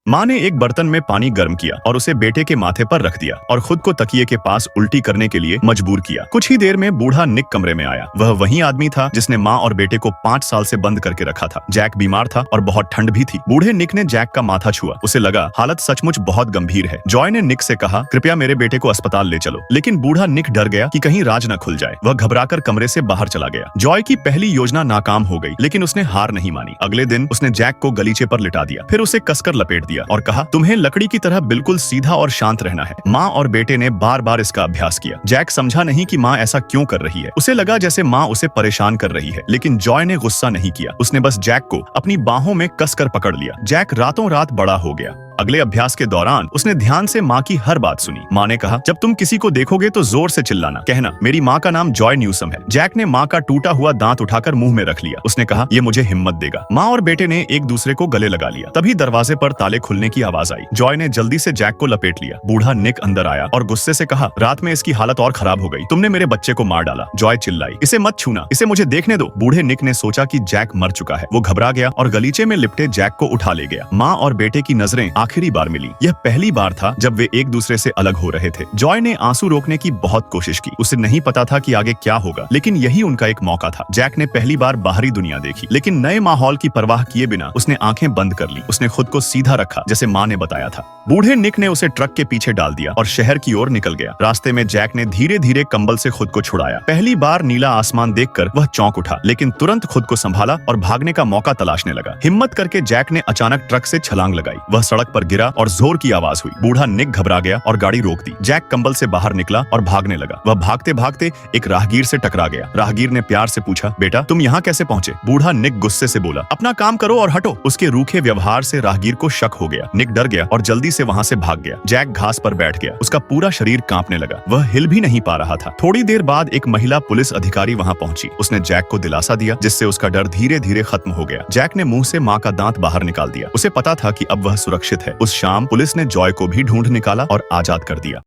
माँ ने एक बर्तन में पानी गर्म किया और उसे बेटे के माथे पर रख दिया और खुद को तकिए के पास उल्टी करने के लिए मजबूर किया। कुछ ही देर में बूढ़ा निक कमरे में आया। वह वही आदमी था जिसने माँ और बेटे को 5 साल से बंद करके रखा था। जैक बीमार था और बहुत ठंड भी थी। बूढ़े निक ने जैक का माथा छुआ। उसे लगा हालत सचमुच बहुत गंभीर है। जॉय ने निक से कहा, कृपया मेरे बेटे को अस्पताल ले चलो। लेकिन बूढ़ा निक डर गया कि कहीं राज न खुल जाए। वह घबराकर कमरे से बाहर चला गया। जॉय की पहली योजना नाकाम हो गई, लेकिन उसने हार नहीं मानी। अगले दिन उसने जैक को गलीचे पर लिटा दिया, फिर उसे कसकर लपेट दिया और कहा, तुम्हें लकड़ी की तरह बिल्कुल सीधा और शांत रहना है। माँ और बेटे ने बार बार इसका अभ्यास किया। जैक समझा नहीं कि माँ ऐसा क्यों कर रही है। उसे लगा जैसे माँ उसे परेशान कर रही है, लेकिन जॉय ने गुस्सा नहीं किया। उसने बस जैक को अपनी बाहों में कसकर पकड़ लिया। जैक रातों रात बड़ा हो गया। अगले अभ्यास के दौरान उसने ध्यान से माँ की हर बात सुनी। माँ ने कहा, जब तुम किसी को देखोगे तो जोर से चिल्लाना, कहना मेरी माँ का नाम जॉय न्यूसम है। जैक ने माँ का टूटा हुआ दांत उठाकर मुंह में रख लिया। उसने कहा, ये मुझे हिम्मत देगा। माँ और बेटे ने एक दूसरे को गले लगा लिया। तभी दरवाजे पर ताले खुलने की आवाज आई। जॉय ने जल्दी से जैक को लपेट लिया। बूढ़ा निक अंदर आया और गुस्से से कहा, रात में इसकी हालत और खराब हो गई। तुमने मेरे बच्चे को मार डाला। जॉय चिल्लाई, इसे मत छूना, इसे मुझे देखने दो। बूढ़े निक ने सोचा कि जैक मर चुका है। वो घबरा गया और गलीचे में लिपटे जैक को उठा ले गया। माँ और बेटे की नजरें आखिरी बार मिली। यह पहली बार था जब वे एक दूसरे से अलग हो रहे थे। जॉय ने आंसू रोकने की बहुत कोशिश की। उसे नहीं पता था कि आगे क्या होगा, लेकिन यही उनका एक मौका था। जैक ने पहली बार बाहरी दुनिया देखी, लेकिन नए माहौल की परवाह किए बिना उसने आंखें बंद कर ली। उसने खुद को सीधा रखा जैसे माँ ने बताया था। बूढ़े निक ने उसे ट्रक के पीछे डाल दिया और शहर की ओर निकल गया। रास्ते में जैक ने धीरे धीरे कंबल से खुद को छुड़ाया। पहली बार नीला आसमान देखकर वह चौंक उठा, लेकिन तुरंत खुद को संभाला और भागने का मौका तलाशने लगा। हिम्मत करके जैक ने अचानक ट्रक से छलांग लगाई। वह सड़क पर गिरा और जोर की आवाज हुई। बूढ़ा निक घबरा गया और गाड़ी रोक दी। जैक कंबल से बाहर निकला और भागने लगा। वह भागते भागते एक राहगीर से टकरा गया। राहगीर ने प्यार से पूछा, बेटा तुम यहाँ कैसे पहुँचे? बूढ़ा निक गुस्से से बोला, अपना काम करो और हटो। उसके रूखे व्यवहार से राहगीर को शक हो गया। निक डर गया और जल्दी से वहाँ से भाग गया। जैक घास पर बैठ गया। उसका पूरा शरीर कांपने लगा। वह हिल भी नहीं पा रहा था। थोड़ी देर बाद एक महिला पुलिस अधिकारी वहाँ पहुंची। उसने जैक को दिलासा दिया, जिससे उसका डर धीरे धीरे खत्म हो गया। जैक ने मुंह से माँ का दांत बाहर निकाल दिया। उसे पता था कि अब वह सुरक्षित है। उस शाम पुलिस ने जॉय को भी ढूंढ निकाला और आजाद कर दिया।